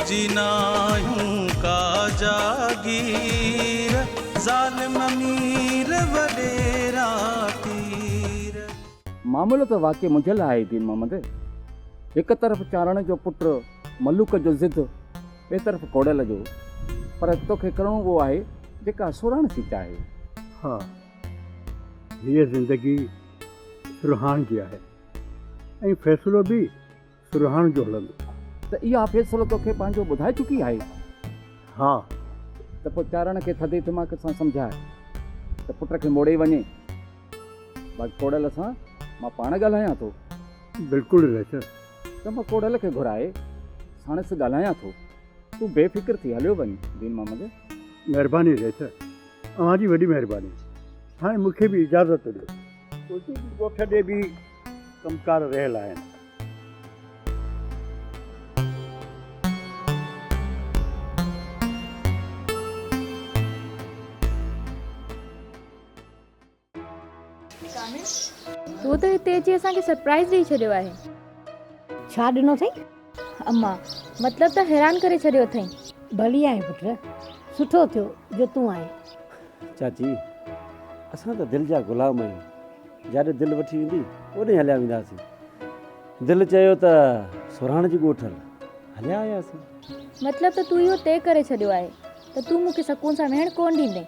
जिनायूं का जागीर ज़ालिम अमीर वडेरा तीर। मामलो तो वाकई मुझल आहे दीन मोहम्मद। एक तरफ़ चारण जो पुट मलूक जो ज़िद, ॿिए तरफ़ कोड़ल जो, पर तोखे करणो वो आहे जेका सुरण थी चाहे। हाँ, ये ज़िंदगी सुरहान जी आहे ऐं फ़ैसिलो बि सुरहान जो हलंदो। त इहा फ़ैसिलो तोखे पंहिंजो ॿुधाए चुकी आहे। हाँ, त पोइ चारण खे थधे दिमाग़ सां सम्झाए त पुट खे मोड़े वञे। बाक़ी कोड़ल सां मां पाण ॻाल्हायां थो। बिल्कुलु रहित। त मां कोड़ल खे घुराए साणसि ॻाल्हायां थो। तूं बेफ़िक्र थी हलियो वञ दीन मोहम्मद। महिरबानी रहित, तव्हांजी वॾी महिरबानी। हाणे मूंखे बि इजाज़त ॾियो, ॻोठ ॾे बि कमकार रहियल आहिनि। तूं त हिते अची असांखे सरप्राइज़ ॾेई छॾियो आहे। छा ॾिनो अथई? अम्मा मतिलब त हैरान करे छॾियो अथई। भली आहे पुट, सुठो थियो जो तूं आहे। चाची, असां त दिलि जा ग़ुलाम आहियूं। जाॾे दिलि वठी वेंदी ओॾे हलिया वेंदासीं। दिलि चयो त सुराण जी ॻोठ हलिया आयासीं। मतिलब त तूं इहो तय करे छॾियो आहे त तूं मूंखे सुकून सां वेहण कोन ॾींदे।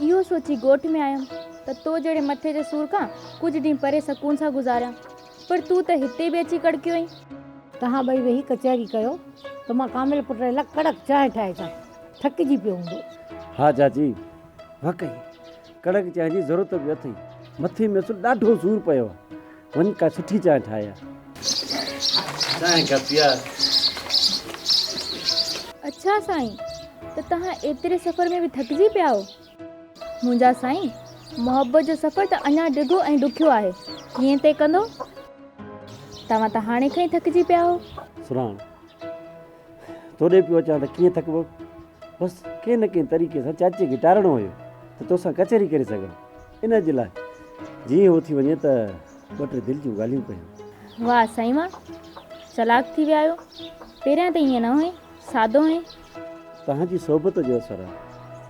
इहो सोची ॻोठ में आयमि त तो जहिड़े मथे जे सूर खां कुझु ॾींहं परे सुकून सां गुज़ारियां, पर तूं त हिते बि अची कड़कियो आहीं। तव्हां ॿई वेही कचहरी कयो त मां कामिल पुट लाइ कड़क चांहि ठाहे अचां। थकिजी पियो हूंदो। हाँ चाची, वाकई कड़क चांहि जी ज़रूरत बि अथई। मथे में असुल ॾाढो सूर पियो आहे। वञ का सुठी चांहि ठाहे। चांहि का पिया। अच्छा साईं, त तव्हां एतिरे सफ़र में बि थकिजी पिया हो? मुंहिंजा साईं, मोहबत जो सफ़र त अञा डिघो ऐं ॾुखियो आहे। कीअं तय कंदो? तव्हां त हाणे खां ई थकिजी पिया हो। सुराण, तोॾे पियो अचां त कीअं थकबो? बसि कंहिं न कंहिं तरीक़े सां चाचीअ खे टारणो हुयो त तोसां कचहरी करे सघां। इन जे लाइ जीअं हो थी वञे त ॿ टे दिलि जूं ॻाल्हियूं कयूं। वाह साईं वाह, चलाक थी विया आहियो। पहिरियां त ईअं न हुई, सादो हुई। तव्हांजी सोबत जो असरु आहे,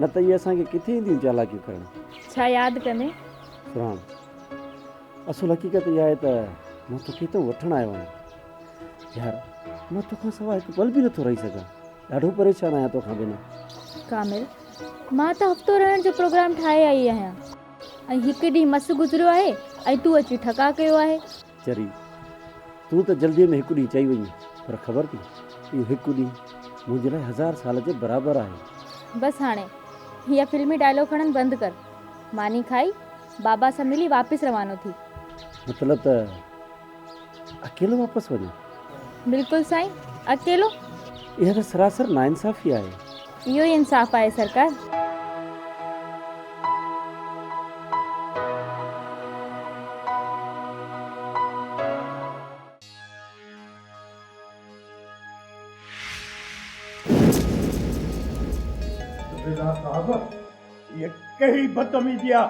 न त इहे असांखे किथे ईंदियूं चालाकियूं करणु। छा यादि कंदे? सुराण, असुल हक़ीक़त इहा आहे त मां तोखे हितां वठणु आयो आहियां। यार, मां तोखां सवाइ हिकु पल बि नथो रही सघां। ॾाढो परेशान आहियां तोखां बिना। कामिल, मां त हफ़्तो रहण जो प्रोग्राम ठाहे आई आहियां ऐं हिकु ॾींहुं मस गुज़रियो आहे ऐं तूं अची ठका कयो आहे। चरी, तूं त जल्दीअ में हिकु ॾींहुं चई वई, पर ख़बर थी इहो हिकु ॾींहुं मुंहिंजे लाइ 1000 साल जे बराबरि आहे। बसि हाणे हीअ फिल्मी डायलॉग खणणु बंदि कर। मानी खाई बाबा सां मिली वापसि रवानो थी। मतिलब त अकेलो वापसि वञो? बिल्कुलु साईं, अकेलो। इहा त सरासर नाइंसाफ़ी आहे। इहो ई इंसाफ़ आहे सरकार। ये कई बदतमीजी आहे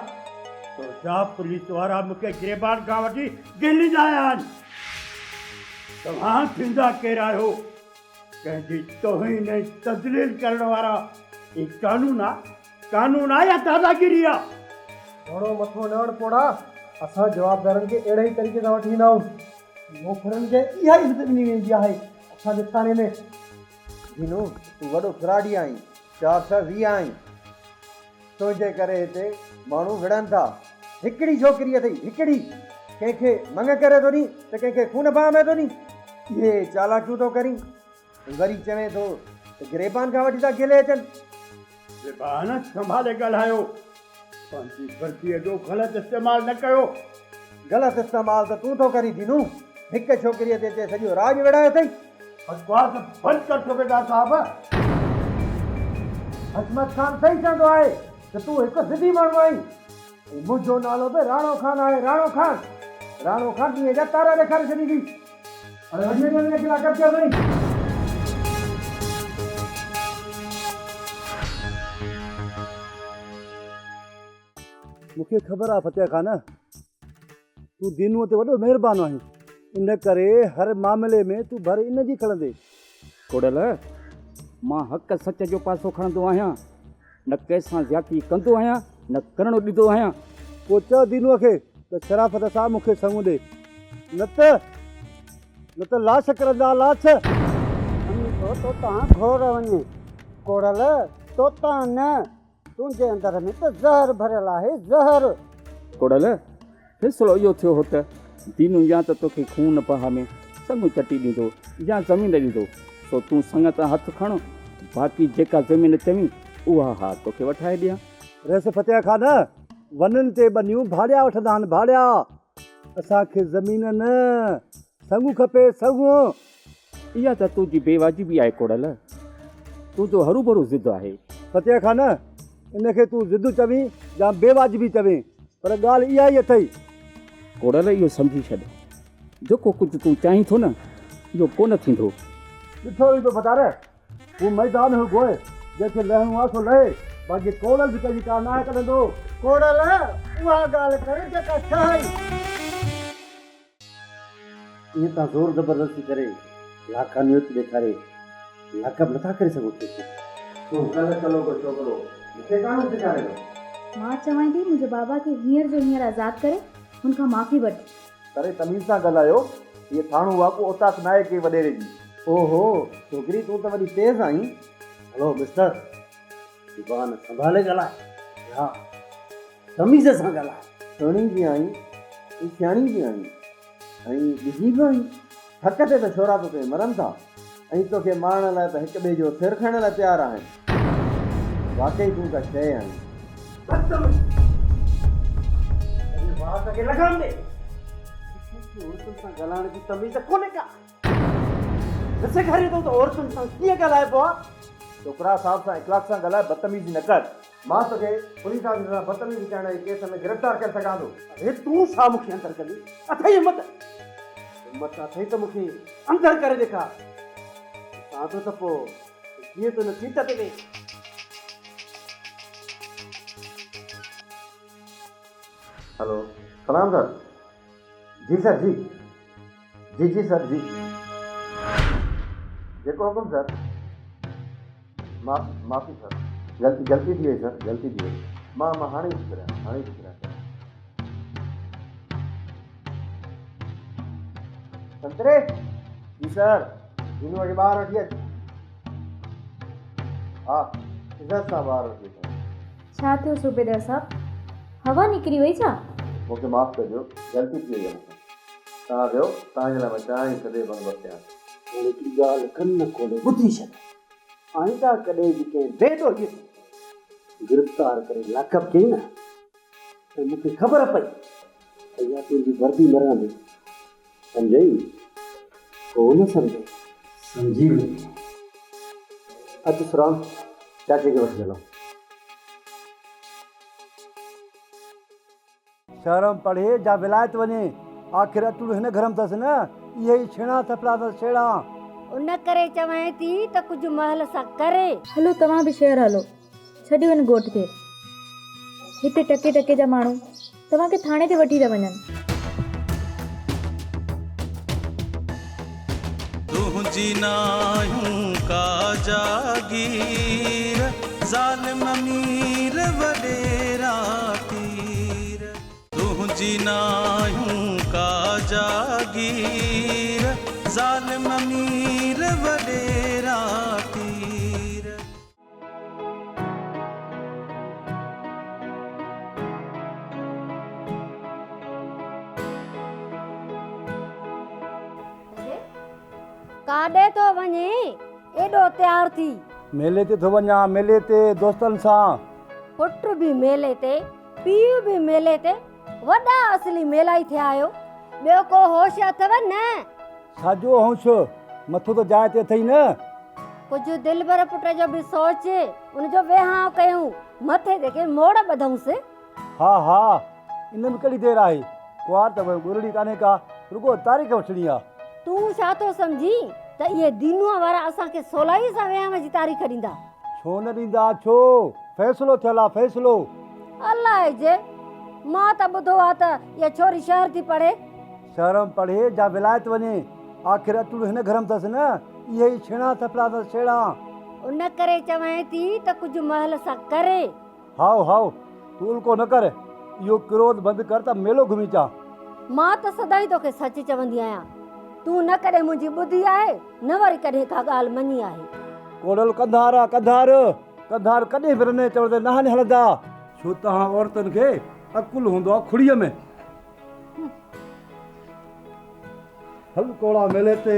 तो छा पुलिस वारा मूंखे गिरबान खां वठी दिल्ली आया आहिनि। तव्हां थींदा केरु आहियो? कंहिंजी तौहीन ऐं तज़लील करण वारा। ही कानून आहे या दादागिरी आहे? घणो मथो न पोड़ा। असां जवाबदारनि खे अहिड़े ई तरीक़े सां वठी ईंदा आहियूं। नौकरनि खे इहा इज़त ॾिनी वेंदी आहे असांजे थाने में। वीनू, तूं वॾो फिराडी आहीं, 420 आहीं। तुंहिंजे करे हिते माण्हू विढ़नि था। हिकिड़ी छोकिरी अथई, हिकिड़ी। कंहिंखे मंग करे थो नी त कंहिंखे खून बाह में थो नी। इहे चालाकियूं थो करी, वरी चवे थो त गिरेबान खां वठी था गिले अचनि। ज़बान संभाले ॻाल्हायो। पंहिंजी भर्तीअ जो ग़लति इस्तेमालु न कयो। ग़लति इस्तेमालु त तूं थो करी दीनू। हिकु छोकिरीअ ते सॼो राज विढ़ायो अथई। बकवास बंदि कर सूबेदार साहब। हजमत खान सही चवंदो आहे त तूं हिकु सिधी माण्हू आहीं। मुंहिंजो नालो बि राणो खान आहे। राणो खान ॾींहं जा तारा ॾेखारे छॾींदी। हाणे वञे खिला कब्जा करी। मूंखे ख़बर आहे फतेह खान, तूं दीनूअ ते वॾो महिरबानी आहीं। इन करे हर मामले में तूं भर इन जी खणंदे। कोड़ल, मां हक़ सच जो पासो खणंदो आहियां, न कंहिंसां ज़्यादती कंदो आहियां, न करणु ॾींदो आहियां। पोइ चओ दीनूअ खे त शराफ़त सां मूंखे सङु ॾे, न त लाश करंदा लाश। तो तव्हां घोर वञे कोड़ल, तोता न, तुंहिंजे अंदर में त ज़हर भरियल आहे, ज़हर। कोड़ल फ़ैसिलो इहो थियो हो त दीनू या त तोखे खून पहा में सङु चटी ॾींदो या ज़मीन ॾींदो, सो तूं संग तां हथु खण, बाक़ी जेका ज़मीन चवीं उहा हा तोखे वठाए ॾियां। रस फतिया खान, वननि ते बनियूं भाड़िया वठंदा आहिनि, भाड़िया। असांखे ज़मीन न, सङु खपे, सङु। इहा त तुंहिंजी बेवाजिबी आहे कोड़ल, तुंहिंजो हरू भरू ज़िद आहे। फतिया खान, इनखे तूं ज़िद चवीं या बेवाजिबी चवीं, पर ॻाल्हि इहा ई अथई। कोड़ल इहो सम्झी छॾ, जेको कुझु तूं चाहीं थो न इहो कोन थींदो। ॾिठो ई थो बतारे, हू मैदान हो गोए, जंहिंखे लहणो आहे सो लहे, बाक़ी कोड़ल बि कंहिंजी का न कढंदो। कोड़ल उहा ॻाल्हि करे जेका ठहे। ईअं तव्हां ज़ोर ज़बरदस्ती करे लाकानियत ॾेखारे लाकब नथा करे सघो। तूं कल कलो को छोकिरो मूंखे कान सेखारे। मां चवां थी मुंहिंजे बाबा खे हींअर जो हींअर आज़ादु करे हुनखां माफ़ी वठ। करे तमीज़ सां ॻाल्हायो, इहे थाणो वाक़ो उताक नाहे के वॾेरे जी। ओहो छोकिरी, तूं त वॾी तेज़ आहीं। हलो मिस्टर, ज़ुबान संभाले ॻाल्हाए, हा तमीज़ सां ॻाल्हाए। सुहिणी बि आहीं ऐं सियाणी बि आहीं ऐं ॾिसी बि आहीं। हक़ ते त छोरा तोखे मरनि था ऐं तोखे मारण लाइ त हिक ॿिए जो सिर खणण लाइ तयारु आहिनि। वाकई तूं का शइ आहीं। औरतुनि सां ॻाल्हाइण जी तमीज़ कोन्हे का? न सेखारी अथऊं त औरतुनि सां कीअं ॻाल्हाइबो आहे? छोकिरा साहिब सां इख़लाक़ सां ॻाल्हाए, बदतमीज़ी न कर। मां तोखे पुलिस ऑफिसर सां बदतमीज़ी करण जे केस में गिरफ़्तार करे सघां थो। अरे तूं छा मूंखे अंदरि कंदी? अथई हिमत अथई त मूंखे अंदरि करे ॾेखार। साधो त पोइ कीअं तूं न सीट ते वेह। हेलो, सलाम सर। जी सर, जी सर, जी जेको हुकुम सर। माफ़ी सर, गलती थी वई सर, गलती थी वई। मां हाणे ई शुक्रिया संतरे। जी सर, दिनू खे ॿाहिरि वठी अच। हा, इज़त सां ॿाहिरि वठी अच। छा थियो सूबेदार साहब, हवा निकिरी वई छा? मूंखे माफ़ कजो, गलती थी वई आहे मूंखां। तव्हां वियो, तव्हांजे लाइ मां चांहि सॼे बंदोबस्तु कयां। हाणे तूं ॻाल्हि कन खोले ॿुधी छॾ। आईंदा कॾहिं बि कंहिं बेॾोहीअ गिरफ़्तार करे लाकब कयईं न त मूंखे ख़बर पई त इहा तुंहिंजी वर्दी न रहंदी। सम्झई? कोन सम्झे? सम्झी वई। अचु सुराम, चाचे खे वठी हलो। शर्म पढ़े जा विलायत वञे, आख़िर अतुल हिन घर में अथसि न। इहे ई छेड़ा थपड़ा अथसि, छेड़ा। उन करे चवां थी त कुझु महल सां करे। हलो तव्हां बि शहर हलो, छॾी वञ घोट खे। हिते टके टके जा माण्हू तव्हांखे थाणे ते वठी था वञनि। तुंहिंजी नायूं का जागीर, ज़ालिम अमीर वॾेरा पीर। तुंहिंजी नायूं का जागीर, ज़ालिम अमीर वॾेरा पीर। काॾे थो वञे एॾो तयार थी? मेले ते थो वञा, मेले ते दोस्तनि सां। पुट बि मेले ते, पीउ बि मेले ते, वॾा असली मेला ई थिया आहियो। ॿियो को होश अथव न? छाजो होश, मथो त जाइ ते अथई न। कुझु दिलबर पुट जो बि सोच, उनजो विहांउ कयूं, मथे ते के मोड़ ॿधऊंसि। हा, इन में कहिड़ी देरि आहे? कुआर त गुरड़ी कान्हे का, रुगो तारीख़ वठणी आहे। तूं छा थो सम्झी त इहे दीनूअ वारा असांखे 16 सां विहांउ जी तारीख़ ॾींदा? छो न ॾींदा, छो? फ़ैसिलो थियल आहे, फ़ैसिलो। अलाए जे, मां त ॿुधो आहे त इहा छोरी शहर थी पढ़े। शर्म पढ़े जा विलायत वञे, आख़िर अतुल हिन घर में अथसि न। इहे ई छेड़ा थपड़ा अथसि, छेड़ा। उन करे चवां थी त कुझु महल सां करे। हाओ हाओ तूल को न कर, इहो क्रोध बंदि कर त मेलो घुमी चा। मां त सदाई तोखे सच चवंदी आहियां, तूं न कॾहिं मुंहिंजी ॿुधी आहे न वरी कॾहिं का ॻाल्हि मञी आहे। कोडल कंधार आहे, कंधार कंधार कॾहिं बि रने चवंदे न हलंदा, छो तव्हां औरतुनि खे अकुल हूंदो आहे खुड़ीअ में। हल कोड़ा मेले ते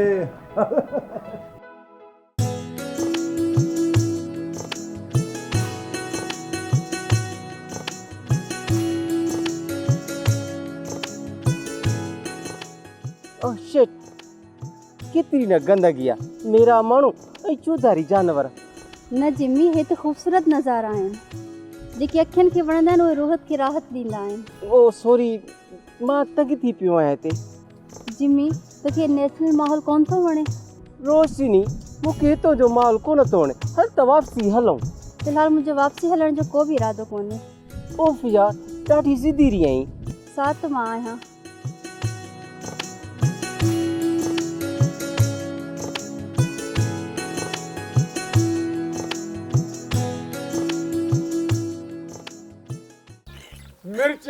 ओह शिट, केतिरी न गंदगी आहे। मेरा माण्हू ऐं चौधारी जानवर। न जिमी, हे त ख़ूबसूरत नज़ारा आहिनि जेके अखियुनि खे वणंदा आहिनि, उहे रोहत खे राहत ॾींदा आहिनि। ओ सॉरी, मां तंग थी पियो आहियां हिते। जिमी, तोखे नेचुरल माहौल कोन थो वणे? रोशनी, मूंखे हितां जो माहौल कोन थो वणे। हल त वापसी हलूं। फ़िलहाल मुंहिंजो वापसी हलण जो को बि इरादो कोन्हे। ओफ यार, ॾाढी ज़िदी रही आहीं। साथ मां आहियां। मिर्च,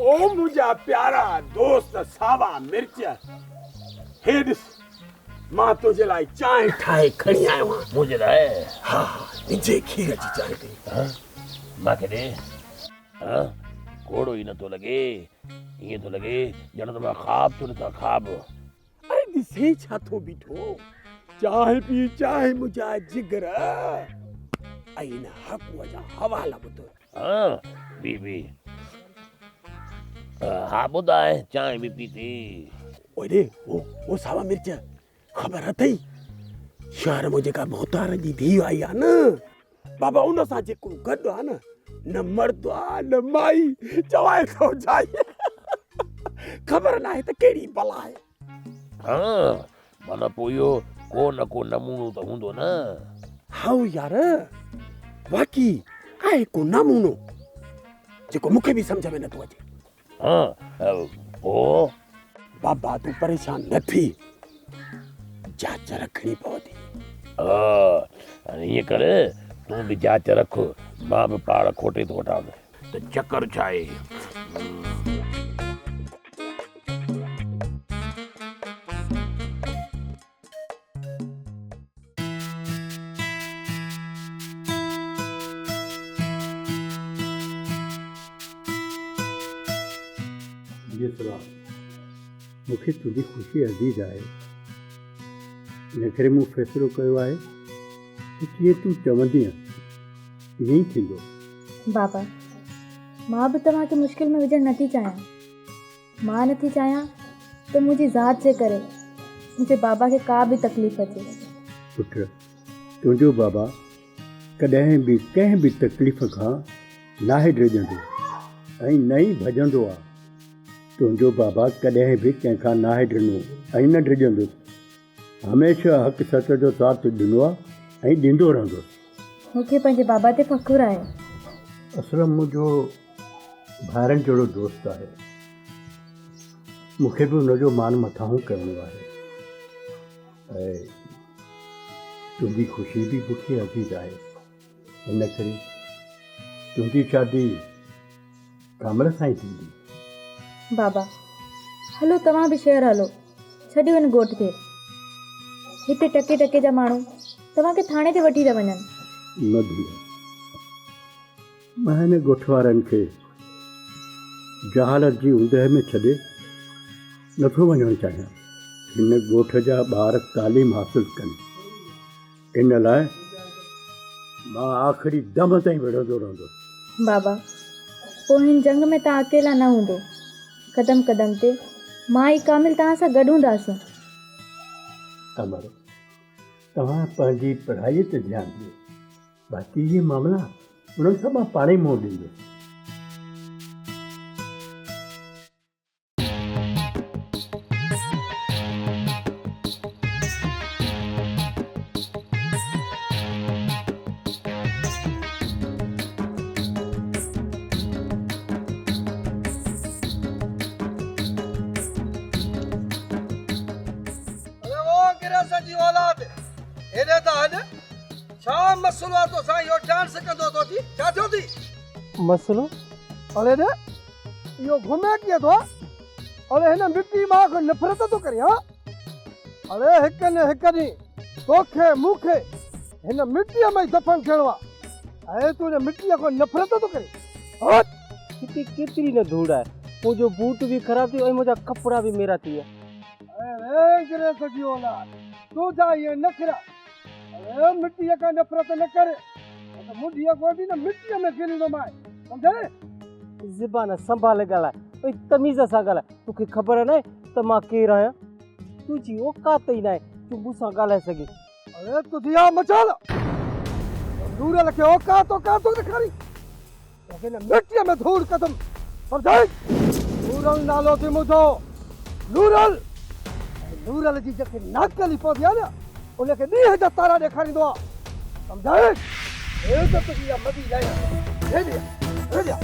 ओ मुंहिंजा प्यारा दोस्त सावा मिर्च, हे ॾिस मां तुंहिंजे लाइ चांहि ठाहे खणी आयो आहियां। मुझे लाए हा, निजे खीर जी चांहि ॾे। मां खे हाँ कोड़ो ही न तो लगे, ये तो लगे ॼण त मां ख़्वाब थो ॾिसां ख़्वाब। अरे ॾिसे छा थो बीठो, चांहि पी चांहि मुंहिंजा जिगर। ऐं हिन हक़ूअ जा हवाला ॿुध। हाँ बीबी, हाँ ॿुधाए चांहि बि पीती। ओए वो सावा मिर्च, ख़बर अथई शहर में जेका मोहतार जी धीउ आई आहे न, बाबा उन सां जेको गॾु आहे न मर्द आहे न माई, चवाए थो जाए। ख़बर न आहे त कहिड़ी बला आहे। हाँ माना पोइ इहो को न को नमूनो त हूंदो न। हाउ यार, वाकई आहे को नमूनो जेको मूंखे बि सम्झ में नथो अचे। हाँ ओ बाबा तूं परेशान न थी, जांच रखणी पवंदी। ईअं कर, तूं बि जांच रख, मां बि पाड़ खोटे थो वठां त चकर छा आहे। मूंखे तुंहिंजी ख़ुशी अज़ीज़ आहे, इन करे मूं फ़ैसिलो कयो आहे त कीअं तूं चवंदी ईअं ई थींदो। बाबा, मां बि तव्हांखे मुश्किल में विझणु नथी चाहियां। मां नथी चाहियां त मुंहिंजी ज़ात जे करे मुंहिंजे बाबा खे का बि तकलीफ़ अचे। पुट, तुंहिंजो बाबा कॾहिं बि कंहिं बि तकलीफ़ खां नाहे डिॼंदो ऐं न ई भॼंदो आहे। तुंहिंजो बाबा कॾहिं बि कंहिंखां नाहे ॾिनो ऐं न डिॼंदो, हमेशह हक़ सच जो साथ ॾिनो आहे ऐं ॾींदो रहंदो। मूंखे पंहिंजे बाबा ते फ़ख़ुरु आहे। असलम मुंहिंजो भाइरनि जहिड़ो दोस्त आहे, मूंखे बि हुनजो मान मथां करिणो आहे। ऐं तुंहिंजी ख़ुशी बि मूंखे अज़ीज़ आहे, हिन करे तुंहिंजी शादी कामल सां ई थींदी। बाबा, हलो तव्हां बि शहर हलो, छॾी वञ ॻोठ खे। हिते टके टके जा माण्हू तव्हांखे थाणे ते वठी था वञनि। न धीअ, मां हिन ॻोठ वारनि खे जहालत जी ऊंदहि में छॾे नथो वञणु चाहियां। हिन ॻोठ जा ॿार तालीम हासिल कनि, इन लाइ मां आख़िरी दम ताईं विढ़ंदो रहंदो। बाबा, पोइ हिन जंग में तव्हां अकेला न हूंदो। कदम कदम ते मां ई कामिल तव्हां सां गॾु हूंदासीं। कमर, तव्हां पंहिंजी पढ़ाईअ ते ध्यानु ॾियो, बाक़ी इहे मामला उन्हनि सां मां पाणे ई मोड़ ॾींदुसि। मसलो आहे तो साईं इहो ॼाण सघंदो तो थी छा थियो थी मसलो अरे रे इहो घुमे कीअं थो अरे हिन मिटी मां खां नफ़रत थो करे हा अरे हिक न हिक ॾींहुं तोखे मूंखे हिन मिटीअ में ई दफ़न थियणो आहे ऐं तूं हिन मिटीअ खां नफ़रत थो करे कितनी केतिरी न धूड़ आहे मुंहिंजो बूट बि ख़राब थी ऐं मुंहिंजा कपिड़ा बि मेरा थी विया अरे गिरे सॼी औलाद तूं जा इहे नखरा अरे मिटीअ खां नफ़रत न करे त मुंहिंजी गोॾी न मिटीअ में गिरींदो मां सम्झे ज़बान संभाले ॻाल्हाए ऐं तमीज़ सां ॻाल्हाए तोखे ख़बर न आहे त मां केरु आहियां तुंहिंजी औकात ई न आहे तूं मूंसां ॻाल्हाए सघे अरे तुझी आ मचाल नूरल खे औकात थो ॾेखारी तोखे न मिटीअ में धूड़ कदम सम्झाई नूरल नालो थी मुंहिंजो नूरल नूरल जी जेके नाकली पवंदी आहे न उनखे ॾींहं जा तारा ॾेखारींदो आहे सम्झाई हे त तुझी आ मदी लाइ हे ॾिया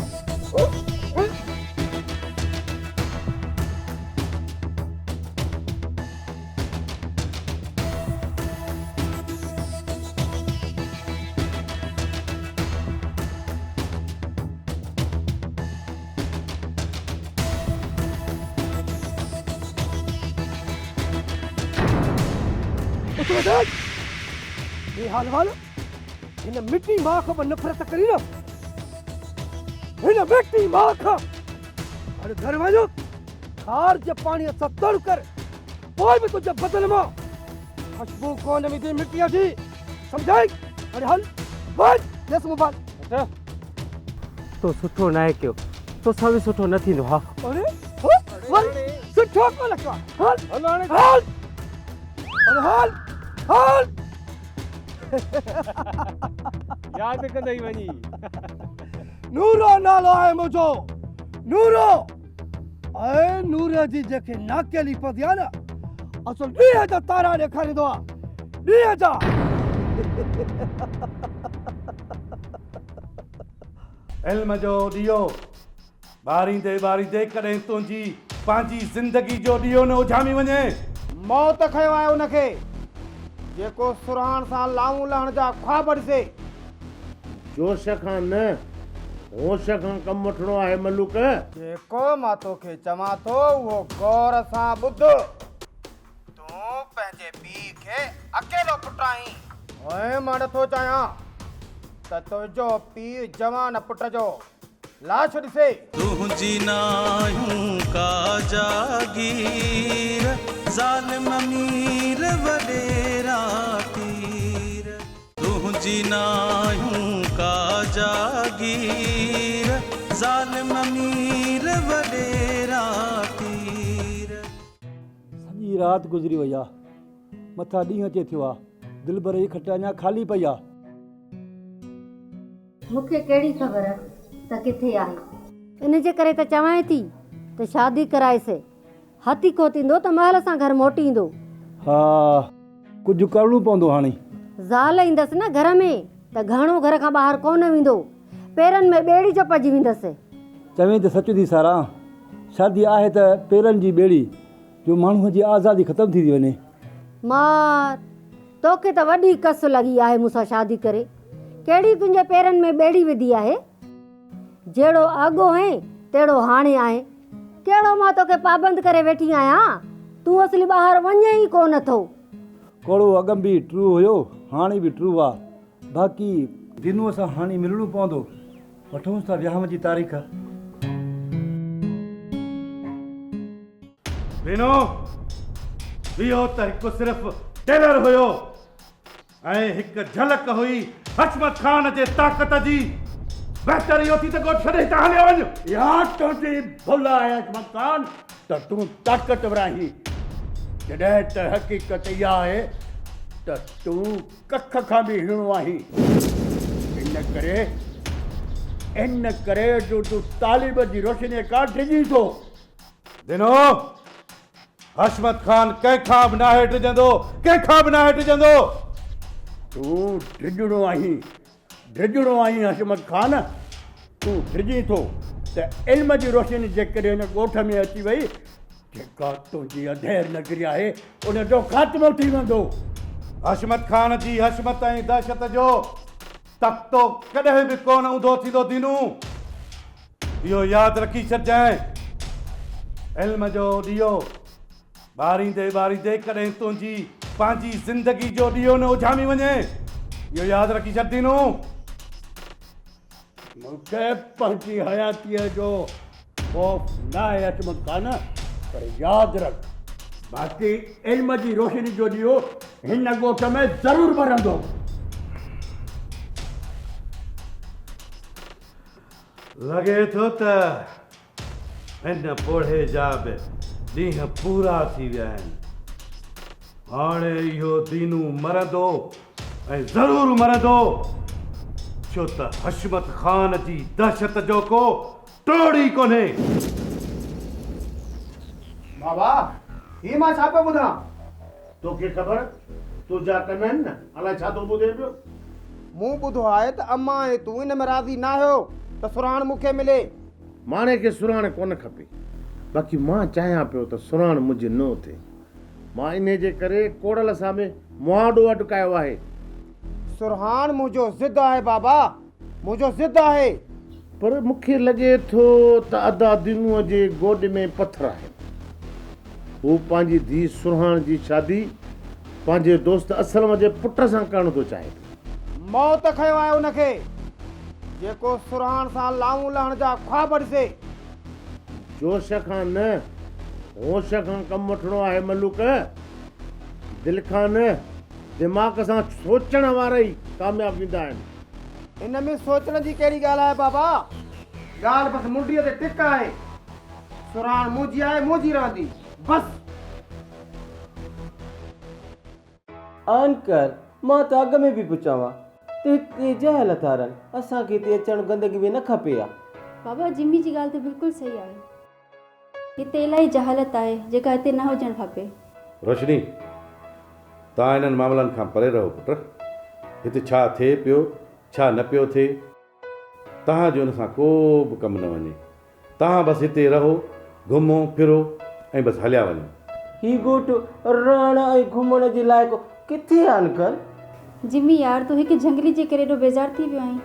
हाल वाल हिन मिट्टी मां खां नफ़रत करी न हिन मिट्टी मां खां अरे घर वञो खार जे पाणीअ सां तर कर पोइ बि तुंहिंजे बदन मां खुशबू कोन ईंदी मिटीअ जी सम्झाई अरे हल वञ लेस मोबाइल तो सुठो न आहे कयो तोसां बि सुठो न थींदो हा अरे वञ सुठो कोन कयो हल हल अरे हल हल यादि कंदई वञी नूरो नालो आहे मुंहिंजो नूरो ऐं नूर जी जेके नाकेली पवंदी आहे न असुल ॾींहं जा तारा ॾेखारींदो आहे ॾींहं जा इल्म जो ॾीओ ॿारींदे ॿारींदे कॾहिं तुंहिंजी पंहिंजी ज़िंदगी जो ॾीओ न उझामी वञे मौत खयो आहे उनखे जेको सुराण सां लाऊं लहण जा ख्वाब ॾिसे जोश खां न होश खां कमु वठिणो आहे मलूक जेको मां तोखे चवां थो उहो गौर सां ॿुध तूं पंहिंजे पीउ खे अकेलो पुटु आहीं ऐं मां नथो चाहियां त तुंहिंजो पीउ जवान पुट जो लाश ॾिसे तुंहिंजी नायूं का जागीर ज़ालिम अमीर वॾेरा तीर तुंहिंजी नायूं का जागीर ज़ालिम अमीर वॾेरा तीर सॼी राति गुज़री वई आहे मथां ॾींहुं अचे थियो आहे दिलि भरे खट अञा ख़ाली पई आहे मूंखे कहिड़ी ख़बर त किथे आहे इन जे करे त चवां थी त शादी कराएसि हथी को थींदो त महल सां घर मोटी ईंदो हा कुझु करिणो पवंदो हाणे ज़ाल ईंदसि न घर में त घणो घर खां ॿाहिरि कोन वेंदो पेरनि में ॿेड़ी चपजी वेंदसि चवें त सच थी सारा शादी आहे त पेरनि जी ॿेड़ी जो माण्हूअ जी आज़ादी ख़तमु थी वञे मां तोखे त वॾी कस लॻी आहे मूंसां शादी करे कहिड़ी तुंहिंजे पेरनि में ॿेड़ी विधी आहे जहिड़ो अॻो आहे तहिड़ो हाणे आहे कहिड़ो मां तोखे पाबंद करे वेठी आहियां तूं असली ॿाहिरि वञे ई कोन थो कोड़ो अॻम बि ट्रू हुयो हाणे बि ट्रू आहे बाक़ी दिनूअ सां हाणे मिलणो पवंदो वठूंसि था विहांउ जी तारीख़ भेनो इहो त हिकु सिर्फ़ु टेलर हुयो ऐं हिकु झलक हुई हशमत खान जे ताक़त जी बहितर इहो थी त को छॾे त हलियो वञ यार तुंहिंजी भुल आहे हशमत खान त तूं ताक़त वराही जॾहिं त हक़ीक़त इहा आहे त तूं कख खां बि हिणो आहीं इन करे जो तूं तालिब जी रोशनीअ खां डिॼी थो दिनो हशमत खान कंहिंखां बि न हेठिजंदो कंहिंखां बि न हेठिजंदो तूं डिॼणो आहीं हशमत खान तूं डिॼी थो त इल्म जी रोशनी जेकॾहिं हिन ॻोठ में अची वई जेका तुंहिंजी अधेर नगरी आहे उन जो ख़ात्मो थी वेंदो हशमत खान जी हशमत ऐं दहशत जो तब तो कॾहिं बि कोन ऊंधो थींदो दीनू। इहो यादि रखी छॾिजांइ, इल्म जो ॾीओ ॿारींदे ॿारींदे कॾहिं तुंहिंजी पंहिंजी ज़िंदगी जो ॾीओ न उझामी वञे। इहो यादि रखी छॾ दीनू। मूंखे पंहिंजी हयातीअ जो ख़ौफ़ न आहे हशमत ख़ान, पर यादि रख बाक़ी इल्म जी रोशनी जो ॾीओ हिन ॻोठ में ज़रूरु ॿरंदो। लॻे थो त हिन पोढ़े जा बि ॾींहं पूरा थी विया आहिनि। हाणे इहो दीनू मरंदो ऐं ज़रूरु मरंदो, छो त हशमत ख़ान जी दहशत जो को टोड़ी कोन्हे। बाबा ही मां छा पियो ॿुधां? तोखे ख़बर तुंहिंजा कन आहिनि न, अलाए छा थो ॿुधे पियो। मूं ॿुधो आहे त अम्मा ऐं तूं इन में राज़ी न आहियो त सुराण मूंखे मिले। माणे खे सुराण कोन खपे, बाक़ी मां चाहियां पियो त सुराण मुंहिंजी नो थिए। मां इन जे करे कोड़ल सां में मुआडो अटकायो आहे। सुरहान मुंहिंजो ज़िद आहे बाबा, मुंहिंजो ज़िद आहे। पर मूंखे लॻे थो त अदा दीनूअ जे गोॾ में पथर आहे। हू पंहिंजी धीउ सुरहान जी शादी पंहिंजे दोस्त असलम जे पुट सां करणु थो चाहे। मौत खयो आहे उनखे जेको सुरहान सां लाऊं लहण जा ख्वाब ॾिसे। जोश खां न होश खां कमु वठिणो आहे मलूक। दिलि खां न दिमाग़ सां सोचण वारा ई कामयाबु थींदा आहिनि। इन में सोचण जी कहिड़ी ॻाल्हि आहे बाबा? ॻाल्हि बसि मुंडीअ ते टिक आहे। सुराण मुंहिंजी आहे, मुंहिंजी रहंदी बसि। अंकल मां त अॻ में बि पुछांवा त हिते जहल थारनि, असांखे हिते अचणु गंदगी में न खपे आहे। बाबा जिमी जी ॻाल्हि त बिल्कुलु सही आहे। हिते इलाही जहालत आहे जेका हिते न हुजणु खपे। रोशनी, तव्हां इन्हनि मामलनि खां परे रहो पुट। हिते छा थिए पियो छा न पियो थिए तव्हांजो हुन सां को बि कमु न वञे। तव्हां बसि हिते रहो, घुमो फिरो ऐं बसि हलिया वञो। ही ॻोठ रहण ऐं घुमण जे लाइक़ु किथे आहे अंकल? जिमी यार तूं हिकु झंगली जे करे एॾो बेज़ार थी वियो आहीं।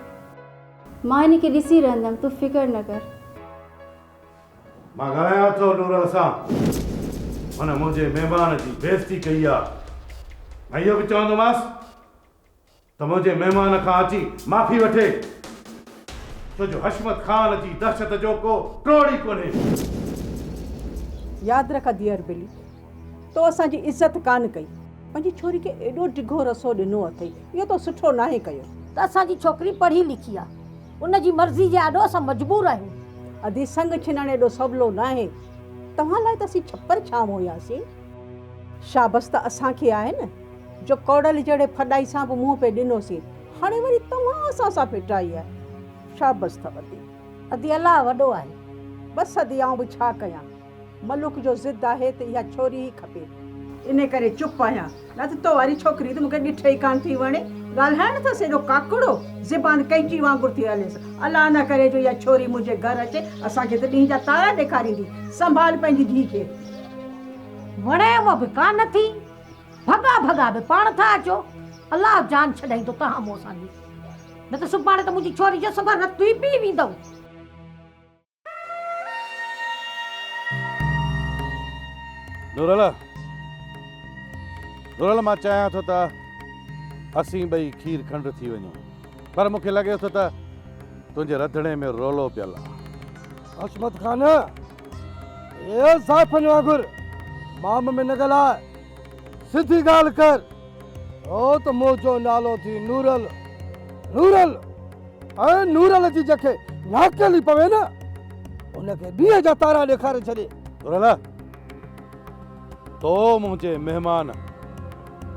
मां हिन खे ॾिसी रहंदमि, तूं फिकर न कर। मां ॻाल्हायां थो नूरल सां, हुन मुंहिंजे महिमान जी बेइज़ती कई आहे। ऐं इहो बि चवंदोमांसि त मुंहिंजे महिमान खां अची माफ़ी वठे, छो जो हशमत ख़ान जी दहशत जो को टोड़ी कोन्हे। यादि रख धीअर बिली, तो असांजी इज़त कान कई, पंहिंजी छोरी खे एॾो डिघो रसो ॾिनो अथई, इहो तो सुठो नाहे कयो। त असांजी छोकिरी पढ़ी लिखी आहे, उनजी मर्ज़ी जे आॾो असां मजबूर आहियूं। अधी संग छिनण एॾो सवलो नाहे। तव्हां लाइ त असीं छप्पर छाम हुयासीं। शाबस त असांखे आहे न, जो कोड़ल जहिड़े फॾाई सां बि मुंहुं पे ॾिनोसीं, हाणे वरी तव्हां असां सां पिटाई आहे। शाबस अथव अदी। अदी अलाह वॾो आहे। बसि अदी आऊं बि छा कयां, मलुक जो ज़िद आहे त इहा छोरी ई खपे, इन करे चुप आहियां। न त तो वारी छोकिरी त मूंखे ॾिठे ई कान थी वणे। ॻाल्हाइण अथसि एॾो काकड़ो, ज़बान कैंची वांगुरु थी हलेसि। अलाह न करे जो इहा छोरी मुंहिंजे घर अचे, असांखे त ॾींहं जा तारा ॾेखारींदी। संभाल पंहिंजी धीउ खे। वणेव बि कान थी, भॻा भॻा बि पाण था अचो। अलाह जान छॾाईंदो तव्हां मूं असांजी, न त सुभाणे त मुंहिंजी छोरी जो सफ़र न तू पी वेंदव। नूरल, नूरल, मां चाहियां थो त असीं ॿई खीर खंड थी वञूं, पर मूंखे लॻे थो त तुंहिंजे रंधिणे में रोलो पियल आहे। हशमत ख़ान, ए ज़ाइफ़नि वांगुरु माम में न ॻाल्हाए, सिधी ॻाल्हि कर। ओ त मुंहिंजो नालो थी नूरल। नूरल ऐं नूरल जी जंहिंखे नाकेली पवे न, उनखे ॾींहं जा तारा ॾेखारे छॾे। नूरल, तो मुंहिंजे महिमान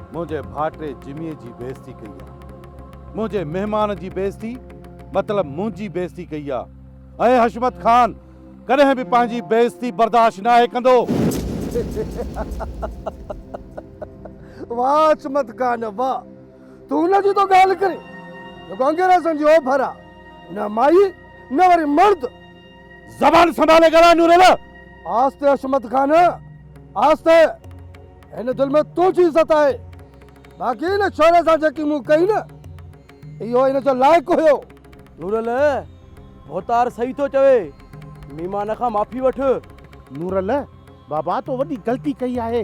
मुंहिंजे भाटे जिमीअ जी बेइज़ती कई आहे। मुंहिंजे महिमान जी बेइज़ती मतिलबु मुंहिंजी बेइज़ती कई आहे। ऐं हशमत ख़ान कॾहिं बि पंहिंजी बेइज़ती बर्दाश्त न आहे कंदो। वाह हशमत ख़ान वाह, तूं हुनजी तो ॻाल्हि करे जेको अंग्रेज़नि जी ओभर आहे। न माई न वरी मर्द। ज़बान संभाले ॻाल्हाए नूरल। आस्ते हशमत ख़ान, आस्ते। हिन दिलि में तुंहिंजी इज़त आहे, बाक़ी न छोरे सां जेकी मूं कई न, इहो इन जो लाइक़ु हुयो। नूरल भोतार सही थो चवे, मीमान खां माफ़ी वठ। नूरल बाबा तो वॾी ग़लती कई आहे।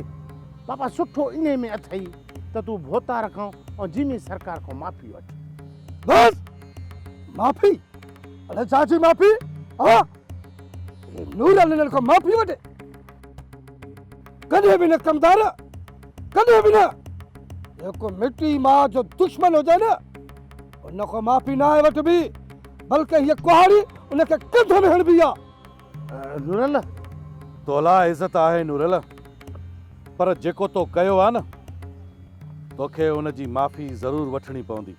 बाबा सुठो इन में अथई त तूं भोतार खां ऐं जिमी सरकार खां माफ़ी वठ। बस माफ़ी? अरे चाची माफ़ी? हाँ नूरल इन्हनि खां माफ़ी वठे? कॾहिं बि न कमदार, कॾहिं बि न। जेको मिटी मां जो दुश्मन हुजे न उन खां माफ़ी न आहे वठबी, बल्कि हीअ कुहाड़ी उनखे कंध में हणबी आहे। नूरल तोला इज़त आहे नूरल, पर जेको तो कयो आहे न तोखे उन जी माफ़ी ज़रूर वठणी पवंदी।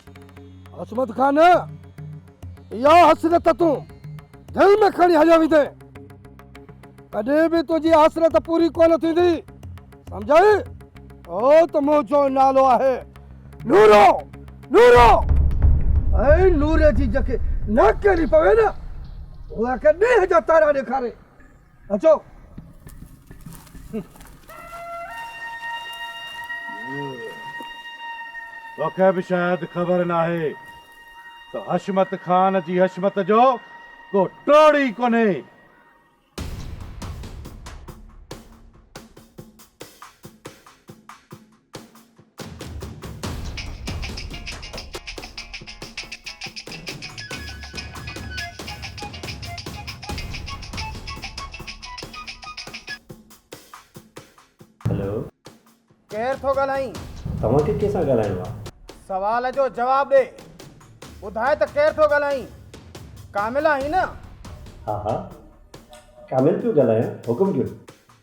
असमत खान इहा हसरत तूं दिल में खणी हलियो वेंदे, कॾहिं बि तुंहिंजी हसरत पूरी कोन थींदी, सम्झाई? ओ त मुंहिंजो नालो आहे नूरो। नूरो ऐं नूर जी जंहिंखे न कहिड़ी पवे न उहा खे ॾींहं जा तारा ॾेखारे। अचो तोखे बि शायदि ख़बर न आहे त हशमत खान जी हशमत जो को टोड़ी कोन्हे। हेलो, केर थो ॻाल्हाई? तव्हांखे कंहिंसां ॻाल्हाइणो आहे? सवाल जो जवाब ॾे। ॿुधाए त केर थो ॻाल्हाई? कामिल आहीं न? हा हा, कामिल पियो ॻाल्हायां, हुकुम कयो।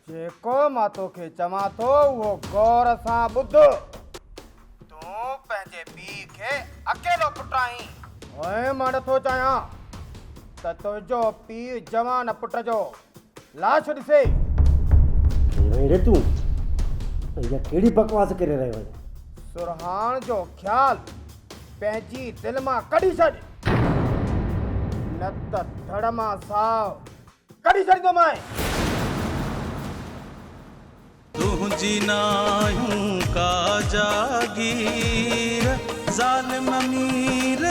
जेको मां तोखे चवां थो उहो गौर सां ॿुध। तूं पंहिंजे पीउ खे अकेलो पुटु आहीं ऐं मां नथो चाहियां त तुंहिंजो पीउ जवान पुट जो लाश ॾिसे। रे तूं इहा कहिड़ी बकवास करे रहियो आहीं? सुरहान जो ख़्यालु पंहिंजी दिलि मां कढी छॾ, न त धड़ मां साहु कढी छॾींदो मां। तुझी नायूं का जागीर ज़ालिम अमीर